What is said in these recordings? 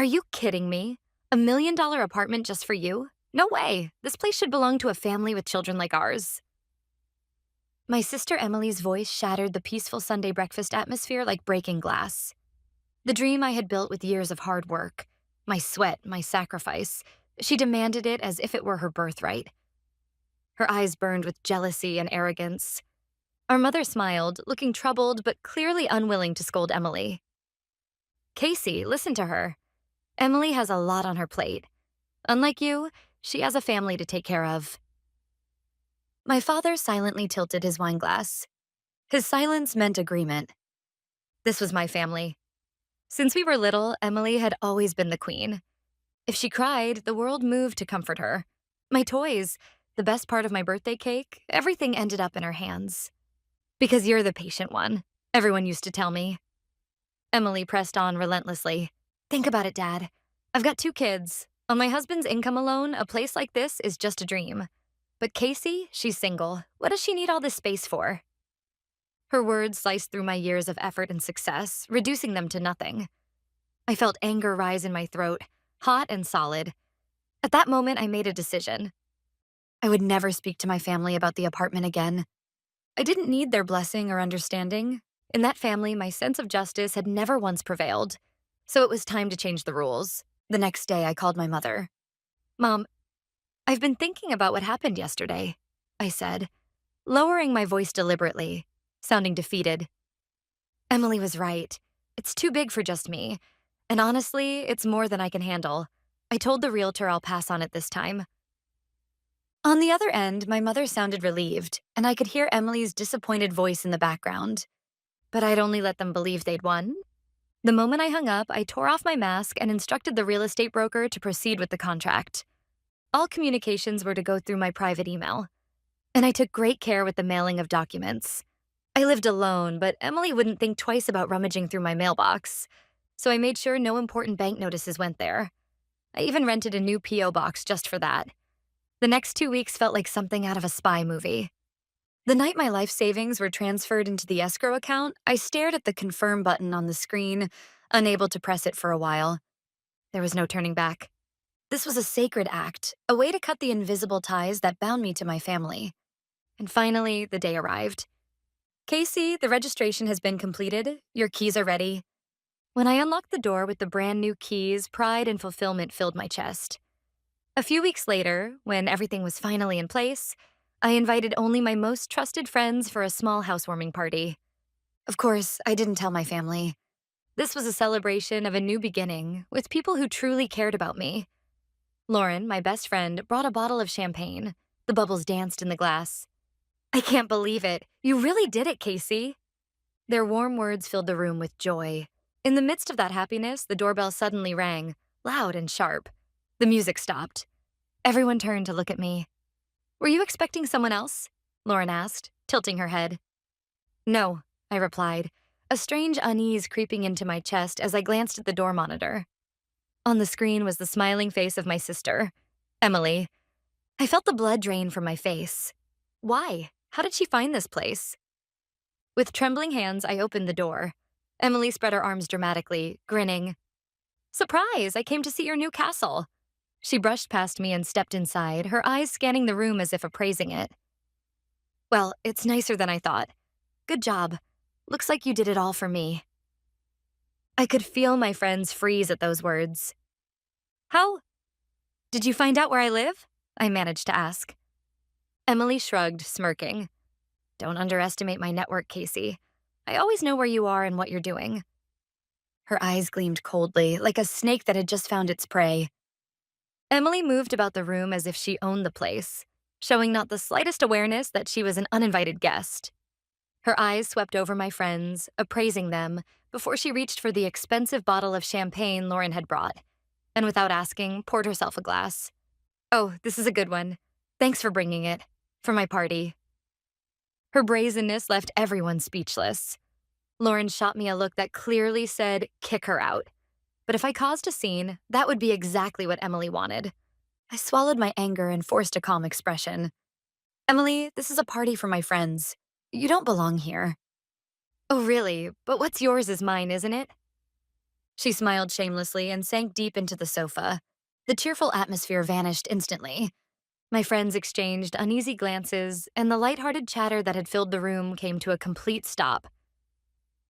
you kidding me? $1 million apartment just for you? No way. This place should belong to a family with children like ours. My sister Emily's voice shattered the peaceful Sunday breakfast atmosphere like breaking glass. The dream I had built with years of hard work, my sweat, my sacrifice, she demanded it as if it were her birthright. Her eyes burned with jealousy and arrogance. Our mother smiled, looking troubled but clearly unwilling to scold Emily. Casey, listen to her. Emily has a lot on her plate. Unlike you, she has a family to take care of. My father silently tilted his wineglass. His silence meant agreement. This was my family. Since we were little, Emily had always been the queen. If she cried, the world moved to comfort her. My toys, the best part of my birthday cake, everything ended up in her hands. Because you're the patient one, everyone used to tell me. Emily pressed on relentlessly. Think about it, Dad. I've got 2 kids. On my husband's income alone, a place like this is just a dream. But Casey, she's single. What does she need all this space for? Her words sliced through my years of effort and success, reducing them to nothing. I felt anger rise in my throat, hot and solid. At that moment, I made a decision. I would never speak to my family about the apartment again. I didn't need their blessing or understanding. In that family, my sense of justice had never once prevailed. So it was time to change the rules. The next day, I called my mother. Mom, I've been thinking about what happened yesterday, I said, lowering my voice deliberately, sounding defeated. Emily was right. It's too big for just me. And honestly, it's more than I can handle. I told the realtor I'll pass on it this time. On the other end, my mother sounded relieved, and I could hear Emily's disappointed voice in the background. But I'd only let them believe they'd won. The moment I hung up, I tore off my mask and instructed the real estate broker to proceed with the contract. All communications were to go through my private email. And I took great care with the mailing of documents. I lived alone, but Emily wouldn't think twice about rummaging through my mailbox. So I made sure no important bank notices went there. I even rented a new P.O. box just for that. The next 2 weeks felt like something out of a spy movie. The night my life savings were transferred into the escrow account, I stared at the confirm button on the screen, unable to press it for a while. There was no turning back. This was a sacred act, a way to cut the invisible ties that bound me to my family. And finally, the day arrived. Casey, the registration has been completed. Your keys are ready. When I unlocked the door with the brand new keys, pride and fulfillment filled my chest. A few weeks later, when everything was finally in place, I invited only my most trusted friends for a small housewarming party. Of course, I didn't tell my family. This was a celebration of a new beginning with people who truly cared about me. Lauren, my best friend, brought a bottle of champagne. The bubbles danced in the glass. I can't believe it. You really did it, Casey. Their warm words filled the room with joy. In the midst of that happiness, the doorbell suddenly rang, loud and sharp. The music stopped. Everyone turned to look at me. Were you expecting someone else? Lauren asked, tilting her head. No, I replied, a strange unease creeping into my chest as I glanced at the door monitor. On the screen was the smiling face of my sister, Emily. I felt the blood drain from my face. Why? How did she find this place? With trembling hands, I opened the door. Emily spread her arms dramatically, grinning. Surprise! I came to see your new castle. She brushed past me and stepped inside, her eyes scanning the room as if appraising it. Well, it's nicer than I thought. Good job. Looks like you did it all for me. I could feel my friends freeze at those words. How? Did you find out where I live? I managed to ask. Emily shrugged, smirking. Don't underestimate my network, Casey. I always know where you are and what you're doing. Her eyes gleamed coldly, like a snake that had just found its prey. Emily moved about the room as if she owned the place, showing not the slightest awareness that she was an uninvited guest. Her eyes swept over my friends, appraising them, before she reached for the expensive bottle of champagne Lauren had brought, and without asking, poured herself a glass. Oh, this is a good one. Thanks for bringing it. For my party. Her brazenness left everyone speechless. Lauren shot me a look that clearly said, kick her out. But if I caused a scene, that would be exactly what Emily wanted. I swallowed my anger and forced a calm expression. Emily, this is a party for my friends. You don't belong here. Oh, really? But what's yours is mine, isn't it? She smiled shamelessly and sank deep into the sofa. The cheerful atmosphere vanished instantly. My friends exchanged uneasy glances, and the lighthearted chatter that had filled the room came to a complete stop.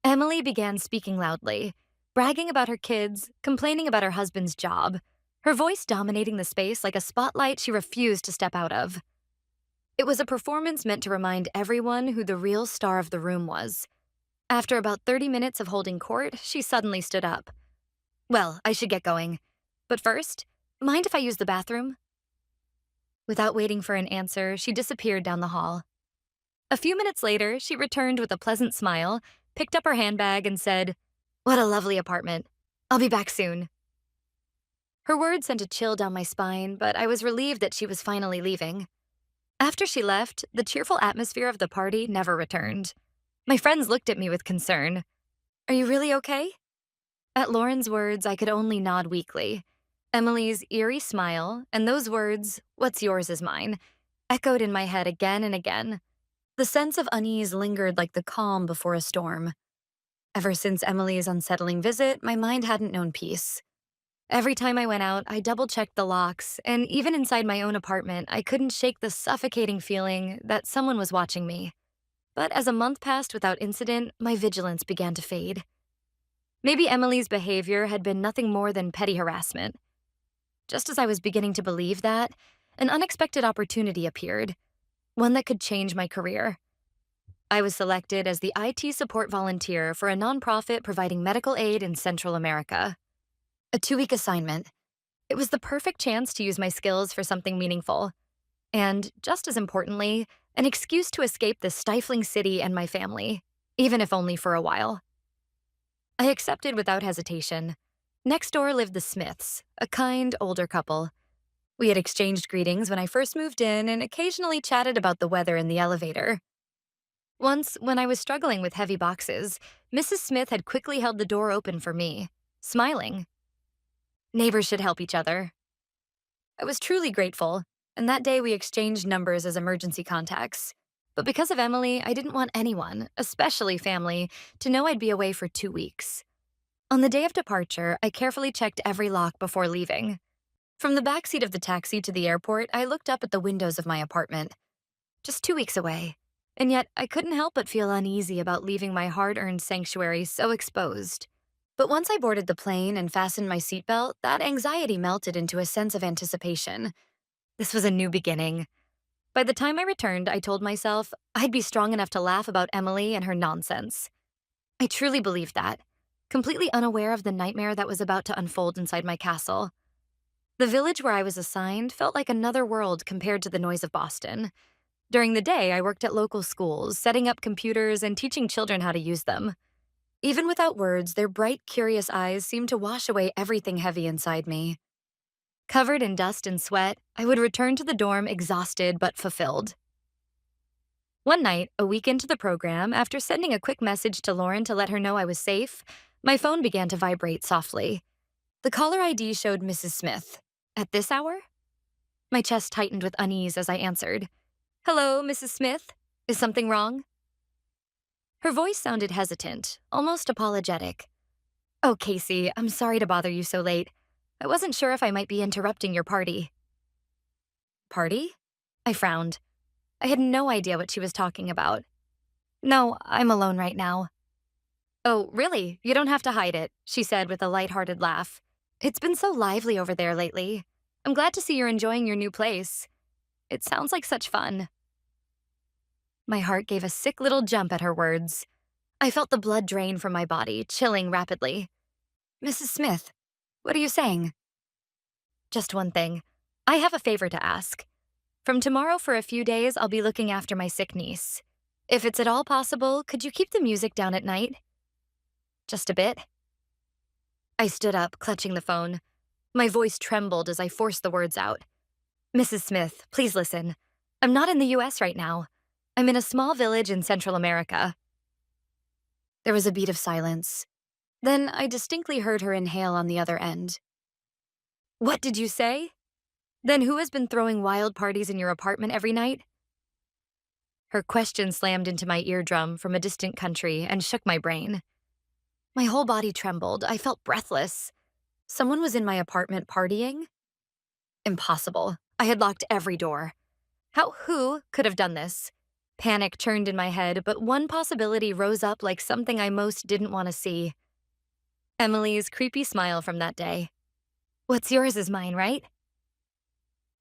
Emily began speaking loudly, bragging about her kids, complaining about her husband's job, her voice dominating the space like a spotlight she refused to step out of. It was a performance meant to remind everyone who the real star of the room was. After about 30 minutes of holding court, she suddenly stood up. Well, I should get going. But first, mind if I use the bathroom? Without waiting for an answer, she disappeared down the hall. A few minutes later, she returned with a pleasant smile, picked up her handbag, and said, "What a lovely apartment. I'll be back soon." Her words sent a chill down my spine, but I was relieved that she was finally leaving. After she left, the cheerful atmosphere of the party never returned. My friends looked at me with concern. "Are you really okay?" At Lauren's words, I could only nod weakly. Emily's eerie smile, and those words, "What's yours is mine," echoed in my head again and again. The sense of unease lingered like the calm before a storm. Ever since Emily's unsettling visit, my mind hadn't known peace. Every time I went out, I double-checked the locks, and even inside my own apartment, I couldn't shake the suffocating feeling that someone was watching me. But as a month passed without incident, my vigilance began to fade. Maybe Emily's behavior had been nothing more than petty harassment. Just as I was beginning to believe that, an unexpected opportunity appeared, one that could change my career. I was selected as the IT support volunteer for a nonprofit providing medical aid in Central America. A 2-week assignment. It was the perfect chance to use my skills for something meaningful. And, just as importantly, an excuse to escape this stifling city and my family, even if only for a while. I accepted without hesitation. Next door lived the Smiths, a kind, older couple. We had exchanged greetings when I first moved in and occasionally chatted about the weather in the elevator. Once, when I was struggling with heavy boxes, Mrs. Smith had quickly held the door open for me, smiling. Neighbors should help each other. I was truly grateful, and that day we exchanged numbers as emergency contacts. But because of Emily, I didn't want anyone, especially family, to know I'd be away for 2 weeks. On the day of departure, I carefully checked every lock before leaving. From the backseat of the taxi to the airport, I looked up at the windows of my apartment. Just 2 weeks away. And yet, I couldn't help but feel uneasy about leaving my hard-earned sanctuary so exposed. But once I boarded the plane and fastened my seatbelt, that anxiety melted into a sense of anticipation. This was a new beginning. By the time I returned, I told myself I'd be strong enough to laugh about Emily and her nonsense. I truly believed that, completely unaware of the nightmare that was about to unfold inside my castle. The village where I was assigned felt like another world compared to the noise of Boston. During the day, I worked at local schools, setting up computers and teaching children how to use them. Even without words, their bright, curious eyes seemed to wash away everything heavy inside me. Covered in dust and sweat, I would return to the dorm exhausted but fulfilled. One night, a week into the program, after sending a quick message to Lauren to let her know I was safe, my phone began to vibrate softly. The caller ID showed Mrs. Smith. At this hour? My chest tightened with unease as I answered. "Hello, Mrs. Smith? Is something wrong?" Her voice sounded hesitant, almost apologetic. "Oh, Casey, I'm sorry to bother you so late. I wasn't sure if I might be interrupting your party." Party? I frowned. I had no idea what she was talking about. "No, I'm alone right now." "Oh, really? You don't have to hide it," she said with a lighthearted laugh. "It's been so lively over there lately. I'm glad to see you're enjoying your new place. It sounds like such fun." My heart gave a sick little jump at her words. I felt the blood drain from my body, chilling rapidly. "Mrs. Smith, what are you saying?" "Just one thing. I have a favor to ask. From tomorrow for a few days, I'll be looking after my sick niece. If it's at all possible, could you keep the music down at night?" "Just a bit." I stood up, clutching the phone. My voice trembled as I forced the words out. "Mrs. Smith, please listen. I'm not in the US right now. I'm in a small village in Central America." There was a beat of silence. Then I distinctly heard her inhale on the other end. "What did you say? Then who has been throwing wild parties in your apartment every night?" Her question slammed into my eardrum from a distant country and shook my brain. My whole body trembled. I felt breathless. Someone was in my apartment partying? Impossible. I had locked every door. Who could have done this? Panic churned in my head, but one possibility rose up like something I most didn't want to see. Emily's creepy smile from that day. What's yours is mine, right?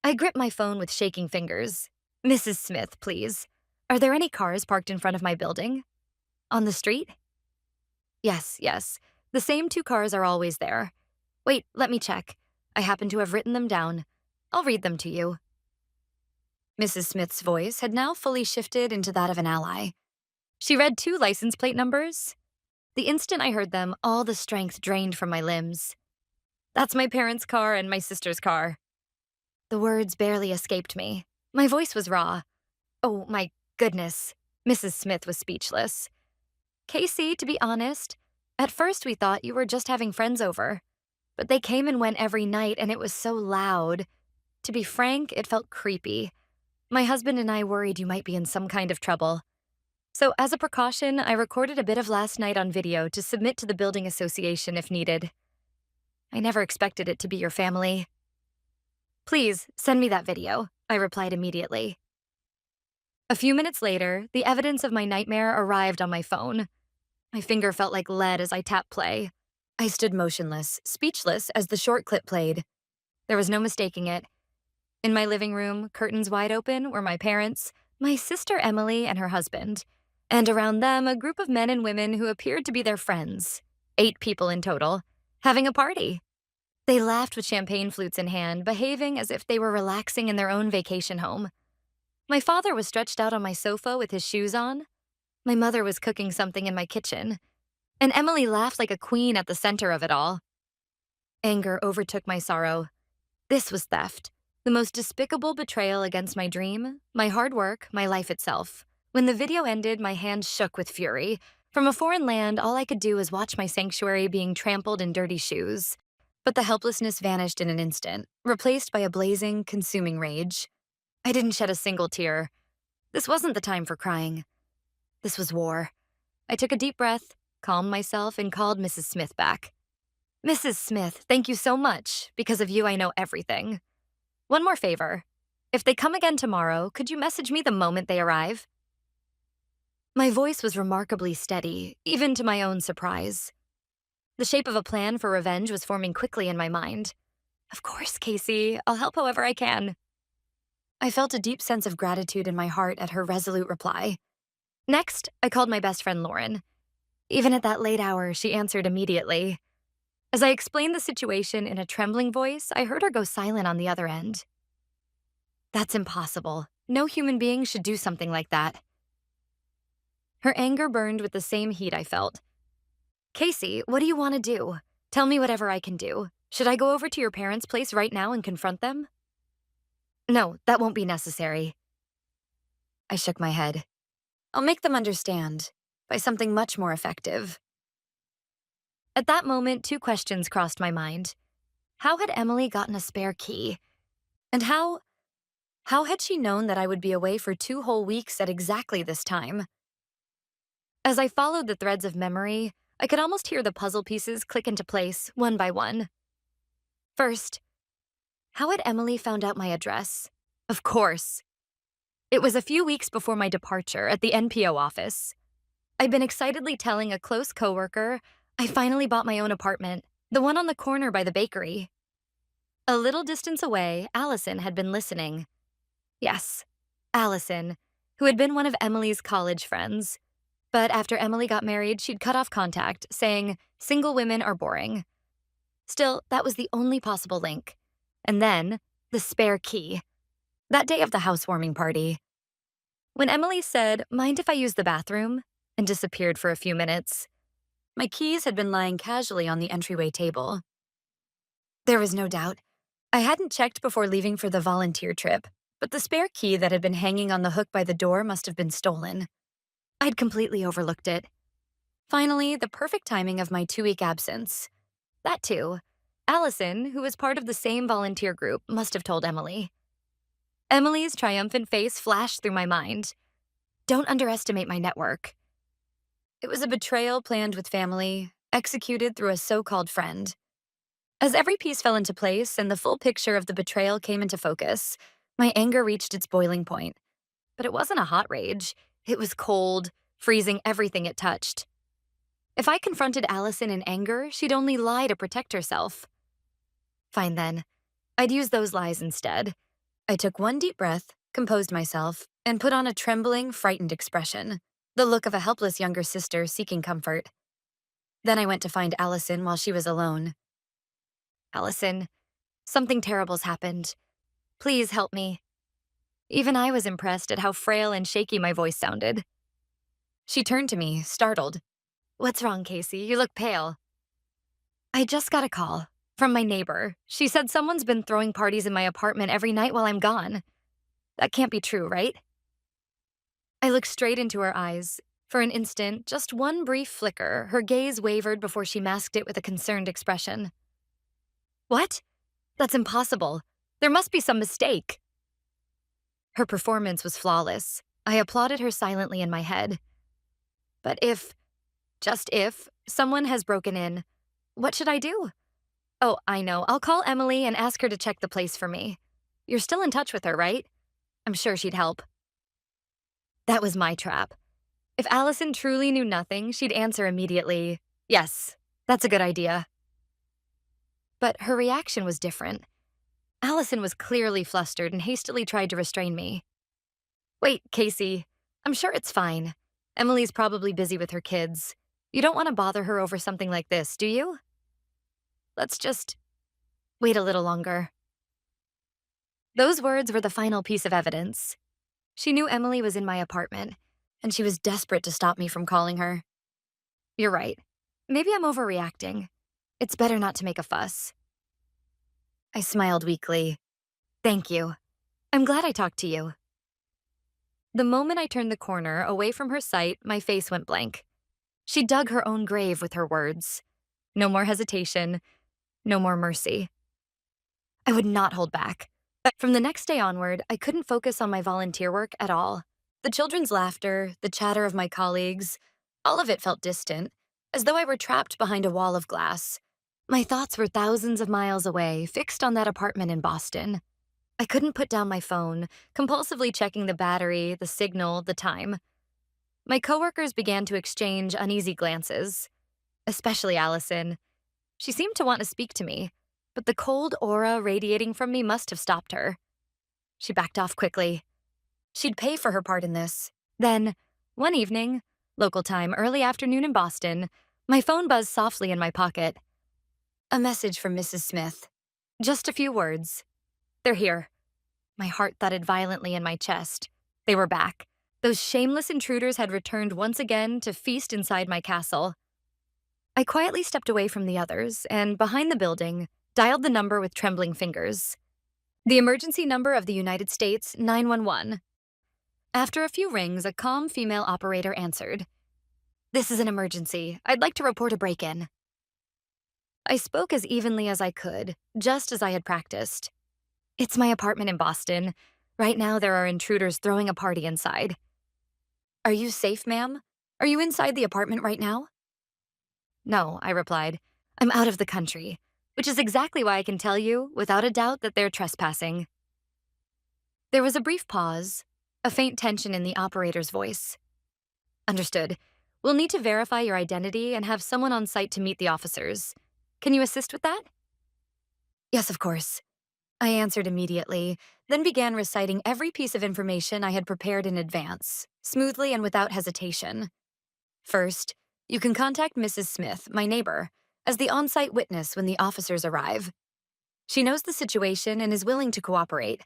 I gripped my phone with shaking fingers. Mrs. Smith, please. Are there any cars parked in front of my building? On the street? Yes, yes. The same two cars are always there. Wait, let me check. I happen to have written them down. I'll read them to you. Mrs. Smith's voice had now fully shifted into that of an ally. She read two license plate numbers. The instant I heard them, all the strength drained from my limbs. That's my parents' car and my sister's car. The words barely escaped me. My voice was raw. Oh, my goodness. Mrs. Smith was speechless. Casey, to be honest, at first we thought you were just having friends over. But they came and went every night, and it was so loud. To be frank, it felt creepy. My husband and I worried you might be in some kind of trouble. So, as a precaution, I recorded a bit of last night on video to submit to the building association if needed. I never expected it to be your family. Please, send me that video, I replied immediately. A few minutes later, the evidence of my nightmare arrived on my phone. My finger felt like lead as I tapped play. I stood motionless, speechless as the short clip played. There was no mistaking it. In my living room, curtains wide open, were my parents, my sister Emily and her husband, and around them a group of men and women who appeared to be their friends, 8 people in total, having a party. They laughed with champagne flutes in hand, behaving as if they were relaxing in their own vacation home. My father was stretched out on my sofa with his shoes on. My mother was cooking something in my kitchen, and Emily laughed like a queen at the center of it all. Anger overtook my sorrow. This was theft, the most despicable betrayal against my dream, my hard work, my life itself. When the video ended, my hands shook with fury. From a foreign land, all I could do was watch my sanctuary being trampled in dirty shoes. But the helplessness vanished in an instant, replaced by a blazing, consuming rage. I didn't shed a single tear. This wasn't the time for crying. This was war. I took a deep breath, calmed myself, and called Mrs. Smith back. Mrs. Smith, thank you so much. Because of you, I know everything. One more favor. If they come again tomorrow, could you message me the moment they arrive? My voice was remarkably steady, even to my own surprise. The shape of a plan for revenge was forming quickly in my mind. Of course, Casey. I'll help however I can. I felt a deep sense of gratitude in my heart at her resolute reply. Next, I called my best friend Lauren. Even at that late hour, she answered immediately. As I explained the situation in a trembling voice, I heard her go silent on the other end. That's impossible. No human being should do something like that. Her anger burned with the same heat I felt. Casey, what do you want to do? Tell me whatever I can do. Should I go over to your parents' place right now and confront them? No, that won't be necessary. I shook my head. I'll make them understand by something much more effective. At that moment, 2 questions crossed my mind. How had Emily gotten a spare key? And how had she known that I would be away for 2 whole weeks at exactly this time? As I followed the threads of memory, I could almost hear the puzzle pieces click into place, one by one. First, how had Emily found out my address? Of course. It was a few weeks before my departure at the NPO office. I'd been excitedly telling a close coworker I finally bought my own apartment, the one on the corner by the bakery. A little distance away, Allison had been listening. Yes, Allison, who had been one of Emily's college friends. But after Emily got married, she'd cut off contact, saying, "Single women are boring." Still, that was the only possible link. And then, the spare key. That day of the housewarming party. When Emily said, "Mind if I use the bathroom?" and disappeared for a few minutes, my keys had been lying casually on the entryway table. There was no doubt. I hadn't checked before leaving for the volunteer trip, but the spare key that had been hanging on the hook by the door must have been stolen. I'd completely overlooked it. Finally, the perfect timing of my 2-week absence. That too. Allison, who was part of the same volunteer group, must have told Emily. Emily's triumphant face flashed through my mind. Don't underestimate my network. It was a betrayal planned with family, executed through a so-called friend. As every piece fell into place and the full picture of the betrayal came into focus, my anger reached its boiling point. But it wasn't a hot rage. It was cold, freezing everything it touched. If I confronted Allison in anger, she'd only lie to protect herself. Fine then. I'd use those lies instead. I took one deep breath, composed myself, and put on a trembling, frightened expression, the look of a helpless younger sister seeking comfort. Then I went to find Allison while she was alone. Allison, something terrible's happened. Please help me. Even I was impressed at how frail and shaky my voice sounded. She turned to me, startled. What's wrong, Casey? You look pale. I just got a call from my neighbor. She said someone's been throwing parties in my apartment every night while I'm gone. That can't be true, right? I looked straight into her eyes. For an instant, just one brief flicker, her gaze wavered before she masked it with a concerned expression. What? That's impossible. There must be some mistake. Her performance was flawless. I applauded her silently in my head. But just if, someone has broken in, what should I do? Oh, I know. I'll call Emily and ask her to check the place for me. You're still in touch with her, right? I'm sure she'd help. That was my trap. If Allison truly knew nothing, she'd answer immediately, yes, that's a good idea. But her reaction was different. Allison was clearly flustered and hastily tried to restrain me. Wait, Casey, I'm sure it's fine. Emily's probably busy with her kids. You don't want to bother her over something like this, do you? Let's just wait a little longer. Those words were the final piece of evidence. She knew Emily was in my apartment, and she was desperate to stop me from calling her. You're right. Maybe I'm overreacting. It's better not to make a fuss. I smiled weakly. Thank you. I'm glad I talked to you. The moment I turned the corner, away from her sight, my face went blank. She dug her own grave with her words. No more hesitation, no more mercy. I would not hold back. From the next day onward, I couldn't focus on my volunteer work at all. The children's laughter, the chatter of my colleagues, all of it felt distant, as though I were trapped behind a wall of glass. My thoughts were thousands of miles away, fixed on that apartment in Boston. I couldn't put down my phone, compulsively checking the battery, the signal, the time. My coworkers began to exchange uneasy glances, especially Allison. She seemed to want to speak to me, but the cold aura radiating from me must have stopped her. She backed off quickly. She'd pay for her part in this. Then, one evening, local time, early afternoon in Boston, my phone buzzed softly in my pocket. A message from Mrs. Smith. Just a few words. They're here. My heart thudded violently in my chest. They were back. Those shameless intruders had returned once again to feast inside my castle. I quietly stepped away from the others and, behind the building, dialed the number with trembling fingers. The emergency number of the United States, 911. After a few rings, a calm female operator answered. This is an emergency. I'd like to report a break-in. I spoke as evenly as I could, just as I had practiced. It's my apartment in Boston. Right now there are intruders throwing a party inside. Are you safe, ma'am? Are you inside the apartment right now? No, I replied. I'm out of the country, which is exactly why I can tell you, without a doubt, that they're trespassing. There was a brief pause, a faint tension in the operator's voice. Understood. We'll need to verify your identity and have someone on site to meet the officers. Can you assist with that? Yes, of course. I answered immediately, then began reciting every piece of information I had prepared in advance, smoothly and without hesitation. First, you can contact Mrs. Smith, my neighbor, as the on-site witness when the officers arrive. She knows the situation and is willing to cooperate.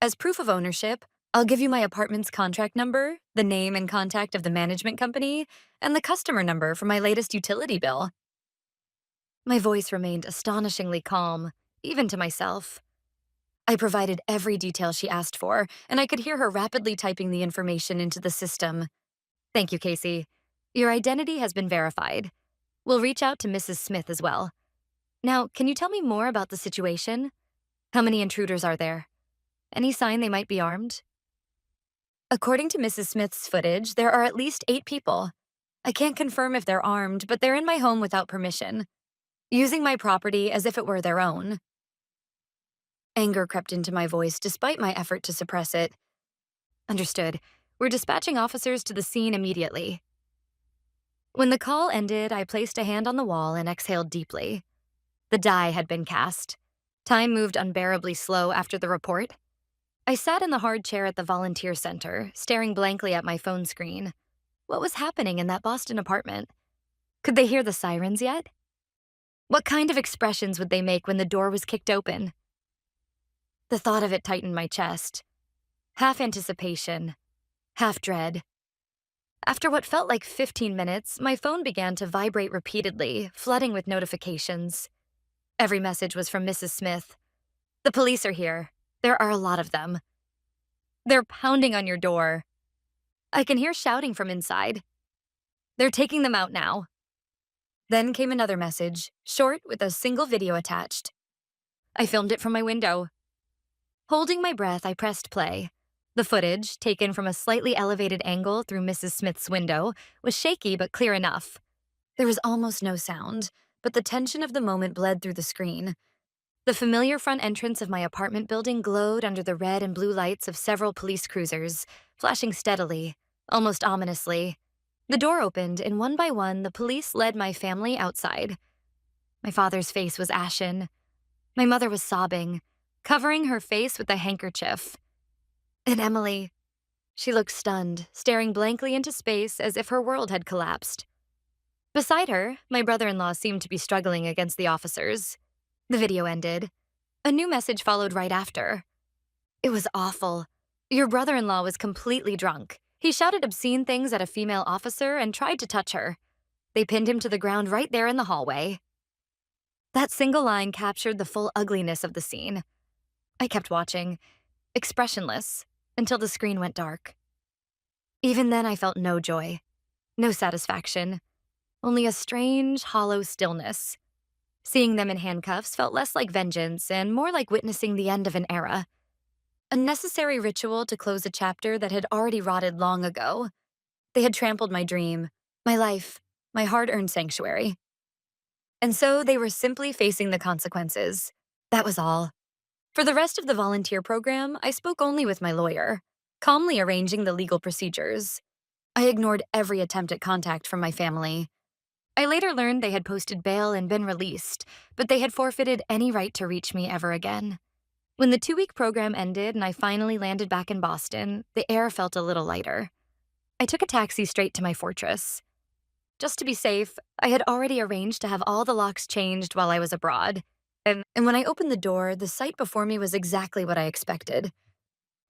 As proof of ownership, I'll give you my apartment's contract number, the name and contact of the management company, and the customer number for my latest utility bill. My voice remained astonishingly calm, even to myself. I provided every detail she asked for, and I could hear her rapidly typing the information into the system. Thank you, Casey. Your identity has been verified. We'll reach out to Mrs. Smith as well. Now, can you tell me more about the situation? How many intruders are there? Any sign they might be armed? According to Mrs. Smith's footage, there are at least 8 people. I can't confirm if they're armed, but they're in my home without permission, using my property as if it were their own. Anger crept into my voice despite my effort to suppress it. Understood. We're dispatching officers to the scene immediately. When the call ended, I placed a hand on the wall and exhaled deeply. The die had been cast. Time moved unbearably slow after the report. I sat in the hard chair at the volunteer center, staring blankly at my phone screen. What was happening in that Boston apartment? Could they hear the sirens yet? What kind of expressions would they make when the door was kicked open? The thought of it tightened my chest. Half anticipation, half dread. After what felt like 15 minutes, my phone began to vibrate repeatedly, flooding with notifications. Every message was from Mrs. Smith. The police are here. There are a lot of them. They're pounding on your door. I can hear shouting from inside. They're taking them out now. Then came another message, short with a single video attached. I filmed it from my window. Holding my breath, I pressed play. The footage, taken from a slightly elevated angle through Mrs. Smith's window, was shaky but clear enough. There was almost no sound, but the tension of the moment bled through the screen. The familiar front entrance of my apartment building glowed under the red and blue lights of several police cruisers, flashing steadily, almost ominously. The door opened, and one by one, the police led my family outside. My father's face was ashen. My mother was sobbing, covering her face with a handkerchief. And Emily, she looked stunned, staring blankly into space as if her world had collapsed. Beside her, my brother-in-law seemed to be struggling against the officers. The video ended. A new message followed right after. It was awful. Your brother-in-law was completely drunk. He shouted obscene things at a female officer and tried to touch her. They pinned him to the ground right there in the hallway. That single line captured the full ugliness of the scene. I kept watching, expressionless, until the screen went dark. Even then, I felt no joy, no satisfaction, only a strange, hollow stillness. Seeing them in handcuffs felt less like vengeance and more like witnessing the end of an era. A necessary ritual to close a chapter that had already rotted long ago. They had trampled my dream, my life, my hard-earned sanctuary. And so they were simply facing the consequences. That was all. For the rest of the volunteer program, I spoke only with my lawyer, calmly arranging the legal procedures. I ignored every attempt at contact from my family. I later learned they had posted bail and been released, but they had forfeited any right to reach me ever again. When the 2-week program ended and I finally landed back in Boston, the air felt a little lighter. I took a taxi straight to my fortress. Just to be safe, I had already arranged to have all the locks changed while I was abroad. And when I opened the door, the sight before me was exactly what I expected.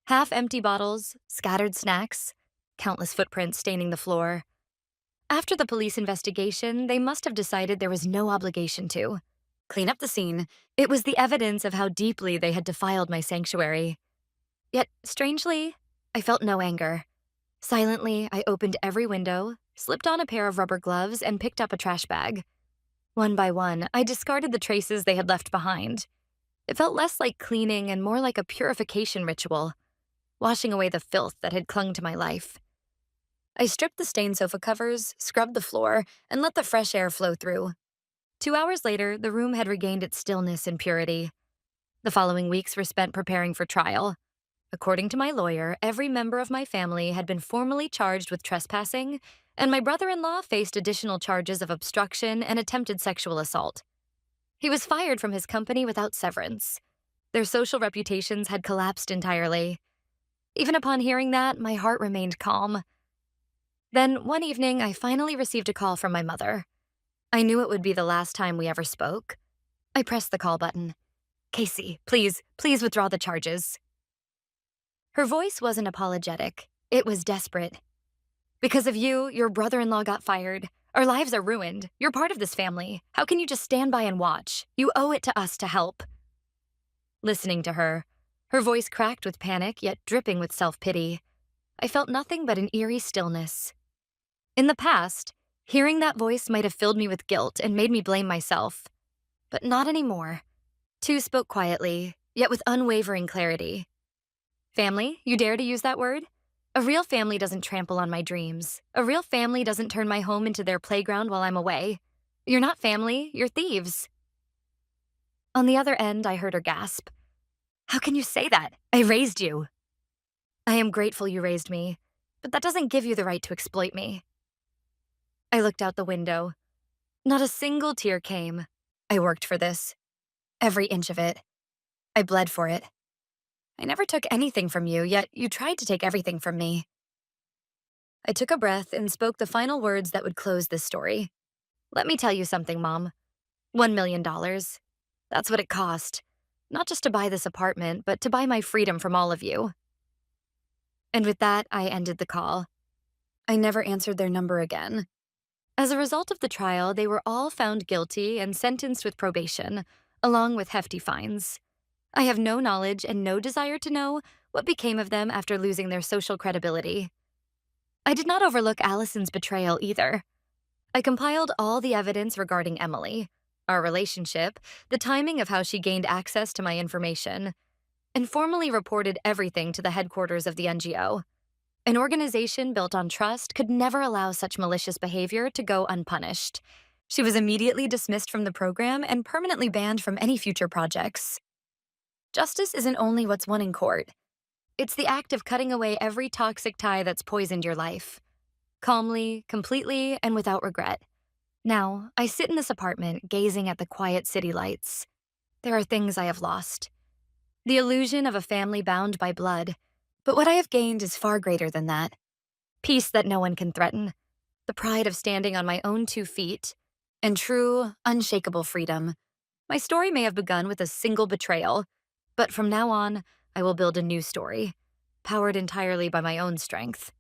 Half-empty bottles, scattered snacks, countless footprints staining the floor. After the police investigation, they must have decided there was no obligation to clean up the scene. It was the evidence of how deeply they had defiled my sanctuary. Yet, strangely, I felt no anger. Silently, I opened every window, slipped on a pair of rubber gloves, and picked up a trash bag. One by one, I discarded the traces they had left behind. It felt less like cleaning and more like a purification ritual, washing away the filth that had clung to my life. I stripped the stained sofa covers, scrubbed the floor, and let the fresh air flow through. 2 hours later, the room had regained its stillness and purity. The following weeks were spent preparing for trial. According to my lawyer, every member of my family had been formally charged with trespassing, and my brother-in-law faced additional charges of obstruction and attempted sexual assault. He was fired from his company without severance. Their social reputations had collapsed entirely. Even upon hearing that, my heart remained calm. Then, one evening, I finally received a call from my mother. I knew it would be the last time we ever spoke. I pressed the call button. "Casey, please withdraw the charges." Her voice wasn't apologetic. It was desperate. "Because of you, your brother-in-law got fired. Our lives are ruined. You're part of this family. How can you just stand by and watch? You owe it to us to help." Listening to her voice cracked with panic yet dripping with self-pity. I felt nothing but an eerie stillness. In the past, hearing that voice might have filled me with guilt and made me blame myself. But not anymore. Tu spoke quietly, yet with unwavering clarity. "Family, you dare to use that word? A real family doesn't trample on my dreams. A real family doesn't turn my home into their playground while I'm away. You're not family, you're thieves. On the other end, I heard her gasp. How can you say that? I raised you. I am grateful you raised me, but that doesn't give you the right to exploit me. I looked out the window. Not a single tear came. I worked for this. Every inch of it. I bled for it. I never took anything from you, yet you tried to take everything from me. I took a breath and spoke the final words that would close this story. Let me tell you something, Mom. $1 million. That's what it cost. Not just to buy this apartment, but to buy my freedom from all of you. And with that, I ended the call. I never answered their number again. As a result of the trial, they were all found guilty and sentenced with probation, along with hefty fines. I have no knowledge and no desire to know what became of them after losing their social credibility. I did not overlook Allison's betrayal either. I compiled all the evidence regarding Emily, our relationship, the timing of how she gained access to my information, and formally reported everything to the headquarters of the NGO. An organization built on trust could never allow such malicious behavior to go unpunished. She was immediately dismissed from the program and permanently banned from any future projects. Justice isn't only what's won in court. It's the act of cutting away every toxic tie that's poisoned your life. Calmly, completely, and without regret. Now, I sit in this apartment gazing at the quiet city lights. There are things I have lost. The illusion of a family bound by blood. But what I have gained is far greater than that. Peace that no one can threaten. The pride of standing on my own 2 feet. And true, unshakable freedom. My story may have begun with a single betrayal, but from now on, I will build a new story, powered entirely by my own strength.